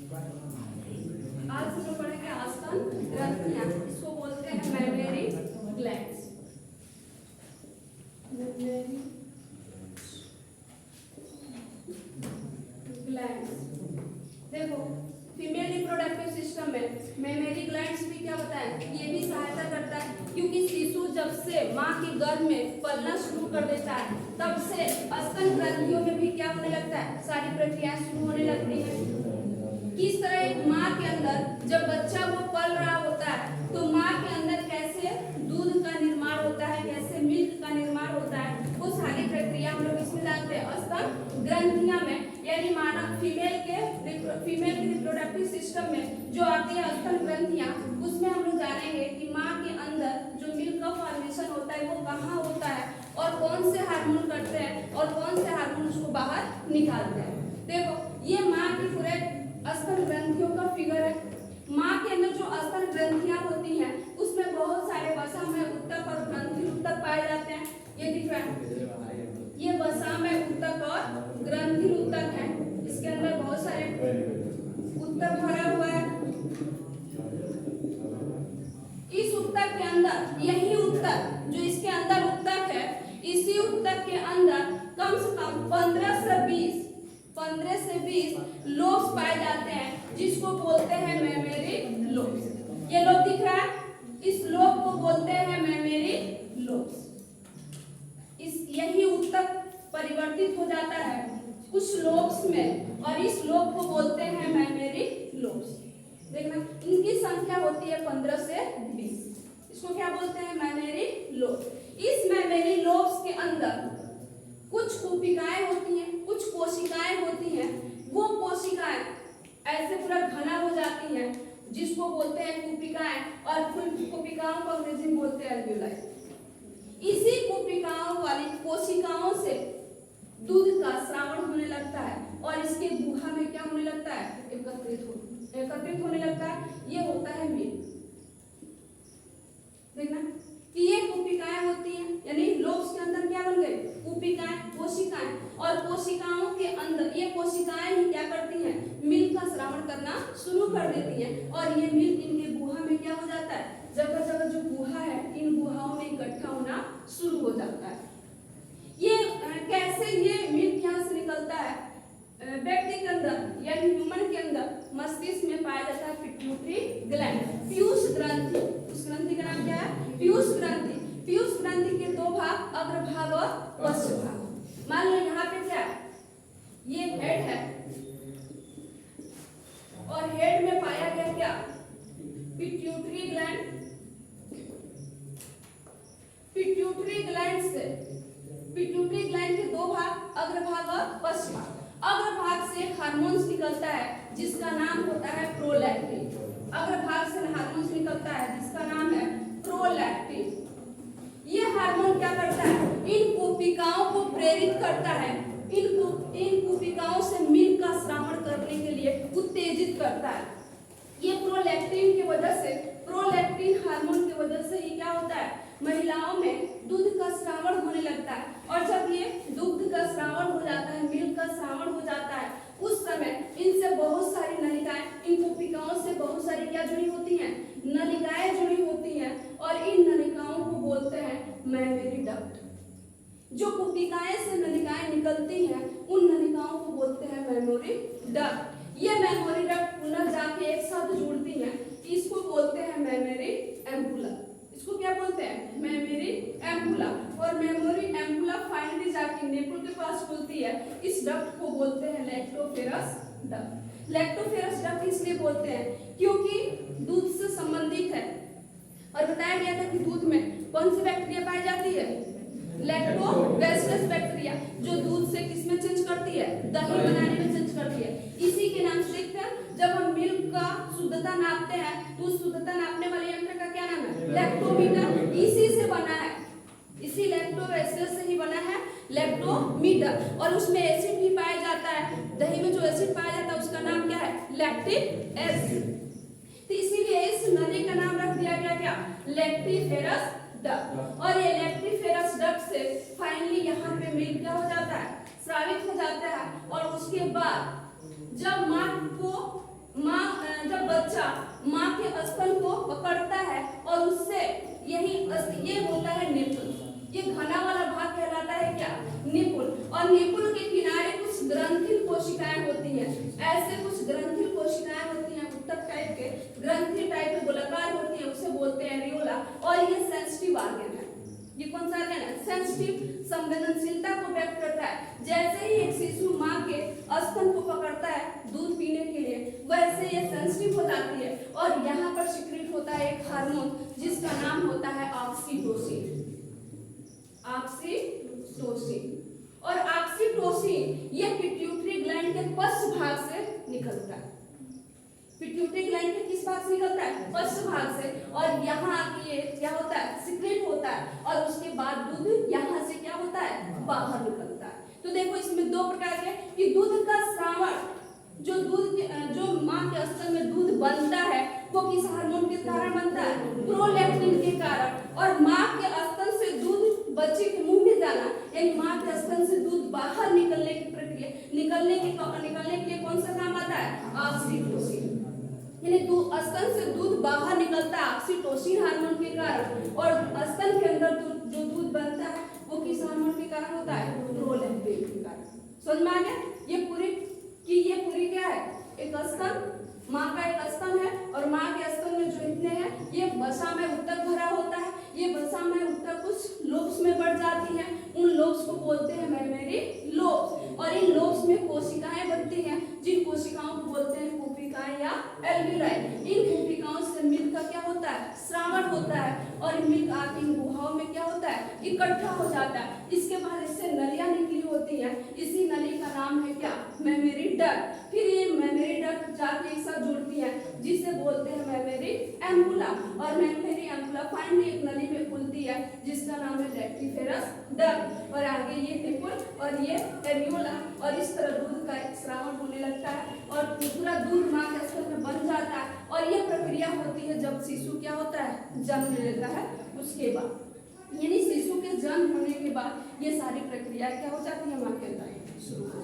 आज हम लोग पढ़ेंगे आस्तन ग्रंथियां, इसको बोलते हैं मैमेरी ग्लैंड्स। देखो फीमेल रिप्रोडक्टिव सिस्टम में मैमेरी ग्लैंड्स भी क्या बताएं, ये भी सहायता करता है, क्योंकि शिशु जब से माँ के गर्भ में पलना शुरू कर देता है तब से स्तन ग्रंथियों में भी क्या होने लगता है, सारी प्रक्रियाएं शुरू होने लगती हैं। किस तरह एक माँ के अंदर जब बच्चा वो पल रहा होता है तो माँ के अंदर कैसे दूध का निर्माण होता है, कैसे मिल्क का निर्माण होता है, वो सारी प्रक्रिया हम लोग इसमें जानते हैं स्तन ग्रंथियां में। यानी मानव फीमेल के रिप्रोडक्टिव सिस्टम में जो आती है स्तन ग्रंथियां, उसमें हम लोग जानेंगे कि माँ के अंदर जो मिल्क का फॉर्मेशन होता है वो कहाँ होता है और कौन से हार्मोन करते हैं और कौन से हार्मोन उसको बाहर निकालते हैं। देखो ये माँ के पूरे स्तन ग्रंथियों का फिगर है। माँ के अंदर जो स्तन ग्रंथियां होती हैं उसमें बहुत सारे वसा में उत्तक और ग्रंथि उत्तक पाए जाते हैं। ये दिख रहा है, ये वसा में उत्तक और ग्रंथि उत्तक है। इसके अंदर बहुत सारे उत्तक भरा हुआ है। इस उत्तक के अंदर, यही उत्तक जो इसके अंदर उत्तक है, इसी उत्तक के अंदर कम से कम 15 से 20 लोब्स पाए जाते हैं, जिसको बोलते हैं मैमेरी लोब्स। ये लोब दिख रहा है, इस लोब को बोलते हैं मैमेरी लोब्स। यही उत्तक परिवर्तित हो जाता है कुछ लोब्स में और इस लोब को बोलते हैं मैमेरी लोब्स। देखना इनकी संख्या होती है 15 से 20। इसको क्या बोलते हैं, मैमेरी लोब। इस मैमेरी लोब्स के अंदर कुछ कोशिकाएं होती हैं, कुछ कोशिकाएं होती हैं। वो कोशिकाएं ऐसे पूरा घना हो जाती हैं, जिसको बोलते हैं कुपिकाएं, और कुपिकाओं को अंग्रेजी में बोलते हैं एल्वियोलाई। इसी कुपिकाओं वाली कोशिकाओं से दूध का स्रावण होने लगता है और इसके गुहा में क्या होने लगता है, एकत्रित होने लगता है। ये होता है मिल्क। देखना कि ये कोशिकाएं होती हैं, यानी लोब्स के अंदर क्या बन गए, कोशिकाएं, कोशिकाएं। और कोशिकाओं के अंदर ये कोशिकाएं ही क्या करती हैं, मिल्क का स्रावण करना शुरू कर देती हैं और ये मिल्क इनके गुहा में क्या हो जाता है, जगह जगह जो गुहा है इन गुहाओं में इकट्ठा होना शुरू हो जाता है। ये कैसे ये मिल्क यहाँ से निकलता है, व्यक्ति के अंदर यानी ह्यूमन के अंदर मस्तिष्क में पाया जाता है पिट्यूटरी ग्लैंड, पीयूष ग्रंथि। उस ग्रंथि का नाम क्या है, पीयूष ग्रंथि। पीयूष ग्रंथि के दो भाग, अग्रभाग और पश्च भाग। मान लो यहाँ पे क्या है, ये हेड है और हेड में पाया गया क्या, पिट्यूटरी ग्लैंड। पिट्यूटरी ग्लैंड से, पिट्यूटरी ग्लैंड के दो भाग, अग्रभाग और पश्च भाग। अग्रभाग से हार्मोन्स निकलता है जिसका नाम होता है प्रोलैक्टिन। अग्रभाग से हार्मोन्स निकलता है जिसका नाम है प्रोलैक्टिन। ये हार्मोन क्या करता है, इन कोशिकाओं को प्रेरित करता है, इन कोशिकाओं से मिल्क का स्रावण करने के लिए उत्तेजित करता है। ये प्रोलैक्टिन की वजह से, प्रोलैक्टिन हार्मोन की वजह से ही क्या होता है, महिलाओं में दूध का स्रावण होने लगता है। और जब ये दूध का स्रावण हो जाता है, मिल्क का स्रावण हो जाता है, उस समय इनसे बहुत सारी नलिकाएं, इन कोशिकाओं से बहुत सारी क्या जुड़ी होती हैं, नलिकाएं जुड़ी होती हैं और इन नलिकाओं को बोलते हैं मैमेरी डक्ट। जो कोशिकाएं से नलिकाएं निकलती हैं उन नलिकाओं को बोलते हैं मैमेरी डक्ट। ये मैमेरी डक्ट पुनः जाके एक साथ जुड़ती हैं, इसको बोलते हैं मैमेरी एम्पुला। इसको क्या बोलते हैं, मैमेरी एम्पुला। और मैमेरी एम्पुला फाइनली जाके नेपल के पास खुलती है। इस डक्ट को बोलते हैं लैक्टोफेरस डक्ट। लैक्टोफेरस डक्ट इसलिए बोलते हैं क्योंकि दूध से संबंधित है और बताया गया था कि दूध में कौन सी बैक्टीरिया पाई जाती है, लैक्टोबैसिलस बैक्टीरिया, जो दूध से किसमें चेंज करती है, दही बनाने में चेंज करती है। इसी के नाम से देखते हैं, जब हम मिल्क का शुद्धता नापते हैं तो उस शुद्धता नापने वाले यंत्र का क्या नाम है, लैक्टोमीटर। इसी से बना है, इसी लैक्टोबैसिलस से ही बना है लैक्टोमीटर। और उसमें एसिड भी पाया जाता है, दही में जो एसिड पाया जाता है उसका नाम क्या है, लैक्टिक एसिड। तो इसीलिए इस नली का नाम रख दिया गया क्या, लैक्टिफेरस डक्ट। और ये लैक्टिफेरस डक्ट से फाइनली यहाँ पे मिल्क क्या हो जाता है, स्रावित हो जाता है। और उसके बाद जब माँ को जब बच्चा माँ के स्तन को पकड़ता है और उससे ये होता है निपुल। ये घना वाला भाग कहलाता है क्या? निपुल। और निपुल के किनारे कुछ ग्रंथिल कोशिकाएं होती हैं। ऐसे कुछ ग्रंथिल कोशिकाएं होती हैं, उत्तक टाइप के ग्रंथिल टाइप के गोलाकार होती है, उसे बोलते हैं एरियोला। और ये सेंसिटिव ऑर्गन है। ये कौन सा ऑर्गन है? सेंसिटिव, संवेदनशीलता को व्यक्त करता है। जैसे ही एक शिशु माँ के स्तन को पकड़ता है दूध पीने के लिए, वैसे ये सेंसिटिव हो जाती है और यहाँ पर सिक्रीट होता है एक हार्मोन जिसका नाम होता है ऑक्सीटोसिन। ऑक्सीटोसिन। और ऑक्सीटोसिन ये पिट्यूटरी ग्लैंड के पश्च भाग से निकलता है। पिट्यूटरी ग्लैंड के किस भाग से निकलता है? पश्च भाग से। और यहाँ आके ये क्या होता है? सिक्रेट होता है और उसके बाद दूध यहाँ से क्या होता है? बाहर निकलता है। तो देखो इसमें दो प्रकार के कि दूध का श्रावण, जो माँ के स्तन में दूध बनता है वो किस हार्मोन के कारण बनता है? प्रोलैक्टिन के कारण। और माँ के स्तन से दूध बच्चे के मुंह में जाना, यानी माँ के स्तन से दूध बाहर निकलने की प्रक्रिया, निकलने के लिए कौन सा काम आता है? ऑक्सीटोसिन। यानी स्तन से दूध बाहर निकलता है ऑक्सीटोसिन हार्मोन के कारण। और स्तन के अंदर जो दूध बनता है वो किस हार्मोन के कारण होता है? प्रोलैक्टिन के कारण। समझ में आ गया? ये पूरी क्या है? एक स्तन, माँ का एक स्तन है और माँ के स्तन में जो इतने हैं ये वसा में उत्तक भरा होता है। ये वसा में उत्तक कुछ लोब्स में बढ़ जाती है, उन लोब्स को बोलते हैं मेमोरी लोब्स। और इन लोब्स में कोशिकाएं बनती हैं जिन कोशिकाओं को बोलते हैं कूपिकाएं या एल्वियोलाई। इन कूपिकाओं से मिल्क का क्या होता है? श्रावण होता है और मिल्क आके इन गुहाओं में क्या होता है? इकट्ठा हो जाता है। इसके बाद इससे नलियां निकली होती हैं। इसी नली का नाम है क्या? Memory duct. फिर ये मेमोरी डक्ट जाके एक साथ जुड़ती है जिसे बोलते हैं मेमोरी एम्पुला। और मेमोरी एम्पुला फाइनली एक नली में खुलती है जिसका नाम है लैक्टिफेरस डक्ट। और आगे ये निपुल और ये एरियोला। और इस तरह दूध का एक श्रावण होने लगता है और पूरा दूध माँ के स्तन में बन जाता है। और यह प्रक्रिया होती है जब शिशु क्या होता है? जन्म लेता है। उसके बाद यानी शिशु के जन्म होने के बाद ये सारी प्रक्रिया क्या हो जाती है? माँ के अंदर शुरू हो